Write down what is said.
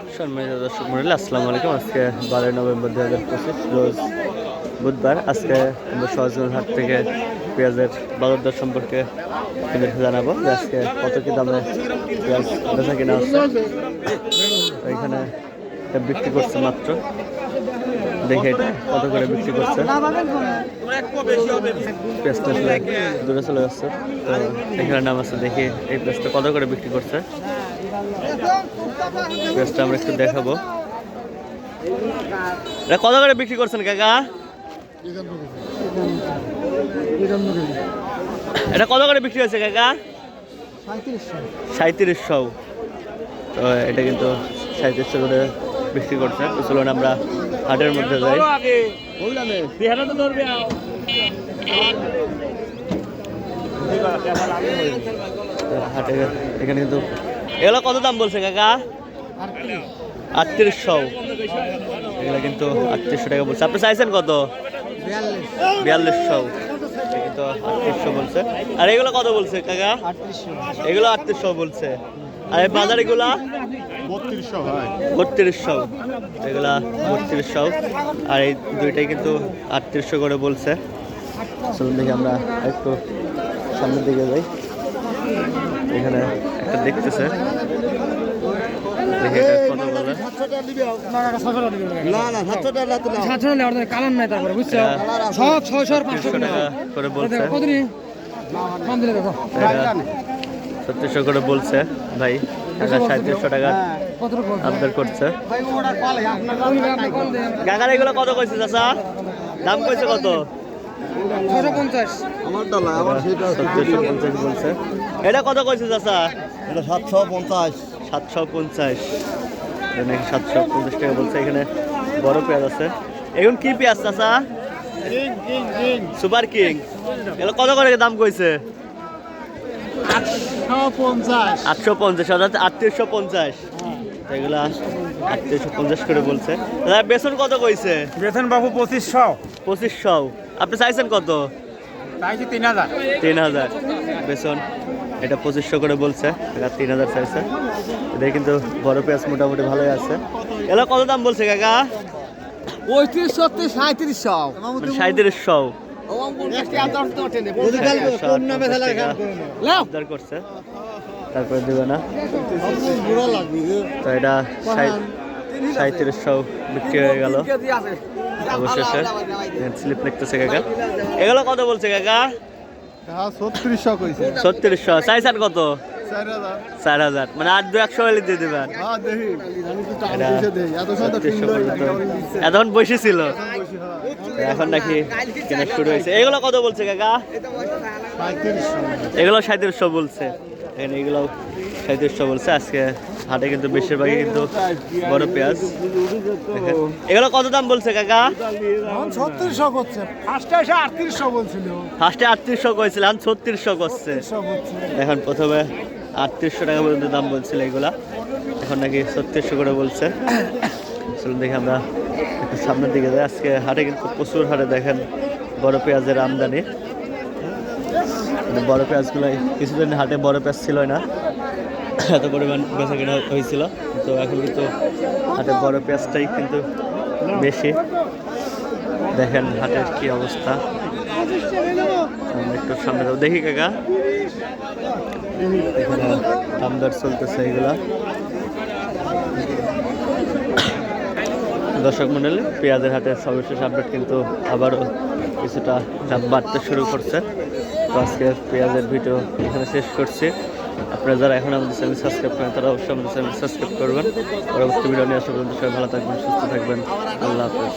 সম্মানিত দর্শক মন্ডলী, আসসালামু আলাইকুম। আজকে 12 নভেম্বর 2025 রোজ বুধবার। আজকে আমরা সহজগঞ্জ হাট থেকে পেঁয়াজের বাজার দর সম্পর্কে আপনাদেরকে জানাবো যে আজকে কত কি দামে পেঁয়াজ বেচা কিনা হচ্ছে। এখানে বিক্রি করছে মাত্র, দেখে এটা কত করে বিক্রি করছে। পেঁয়াজটা আসলে দূরে চলে যাচ্ছে, তো এখানে নাম আছে, দেখি এই পেঁয়াজটা কত করে বিক্রি করছে। পেঁয়াজটা আমরা একটু দেখাবো। এটা কত করে বিক্রি করছেন কাকা? এটা কত করে বিক্রি হয়েছে কাকা? 3700। তো এটা কিন্তু 3700 করে বিক্রি করছে। তো চলুন আমরা হাটের মধ্যে যাই। হাটে এখানে কিন্তু এগুলো কত দাম বলছে কাকা? 3800। এগুলো কিন্তু 3800 টাকা বলছে। আপনি চাইছেন কত? 4200। কিন্তু 3800 বলছে। আর এগুলো কত বলছে কাকা? এগুলো 3800 বলছে। আর এই বাজার এগুলা 3200। এগুলা 3200। আর এই দুইটাই কিন্তু 3800 করে বলছে। চলুন দেখি আমরা একটু সামনের দিকে যাই। এখানে একটা দেখতেছে, দেখি এটা কত বলে। কালার নাই তারপরে বুঝছো, সব 600 আর 500 টাকা করে বলছে। 3700 করে বলছে ভাই। 3700 টাকা আবদার করছে। কাকার এগুলো কত কইছে চাচা? দাম কইছে কত? 650। 3750 বলছে। এটা কত কইছে চাচা? এটা 750। 750। এটা নাকি 750 টাকা বলছে। এখানে বড় পেঁয়াজ আছে। এখন কি পেঁয়াজ চাচা? Super king. এগুলো কত করে দাম কইছে? 850। 3850। এগুলা 3850 করে বলছে। দাদা বেতন কত কইছে? বেতন বাবু 2500। 2500। আপনি চাইছেন কত? চাইছি 3000। 3000 বেতন। এটা 2500 করে বলছে। এটা 3000 চাইছে। এটা কিন্তু বড় পেঁয়াজ মোটামুটি ভালোই আছে। এগুলো কত দাম বলছে কাকা? 35 3700। 3700 করছে। তারপরে দেবে না, তো এটা 3700 বিক্রি হয়ে গেল অবশেষে। স্লিপ লিখতেছে কাকা। এগুলো কত বলছে কাকা? 3600। চাইছেন কত? 4000। মানে 8-2-100 হলে দিয়ে দেবেন। এতক্ষণ বসে ছিল, এখন নাকি কেনা শুরু হয়েছে। এগুলো কত বলছে কাকা? এগুলো 3700 বলছে। এগুলো 3700 বলছে। আজকে হাটে কিন্তু বেশিরভাগই কিন্তু বড় পেঁয়াজ। এগুলো কত দাম বলছে কাকা? 3600 করছে। ফার্স্টে 3800 বলছিল। ফার্স্টে 3800 কইছিল, এখন 3600 করছে। এখন প্রথমে 3800 টাকা পর্যন্ত দাম বলছিল এগুলা, এখন নাকি 3600 করে বলছে। চলুন দেখি আমরা একটু সামনের দিকে যাই। আজকে হাটে কিন্তু প্রচুর হারে দেখেন বড় পেঁয়াজের আমদানি। বড় পেঁয়াজগুলোই কিছুদিন হাটে বড় পেঁয়াজ ছিলই না, এত পরিমাণ বেচা কেনা হয়েছিল। তো এখন কিন্তু হাটে বড় পেঁয়াজটাই কিন্তু বেশি। দেখেন হাটের কি অবস্থা। আমরা একটু সামনে যাবো, দেখি কাকা। এখানে দামদার চলতেছে এগুলা। দর্শক মন্ডলী, পেঁয়াজের হাটের সর্বশেষ আপডেট কিন্তু আবারও কিছুটা দাম বাড়তে শুরু করছে। তো আজকে পেঁয়াজের ভিডিও এখানে শেষ করছি। আপনারা যারা এখন আমাদের চ্যানেল সাবস্ক্রাইব করেন তারা অবশ্যই আমাদের চ্যানেল সাবস্ক্রাইব করবেন। পরবর্তী ভিডিও নিয়ে আসা পর্যন্ত সবাই ভালো থাকবেন, সুস্থ থাকবেন। আল্লাহ হাফেজ।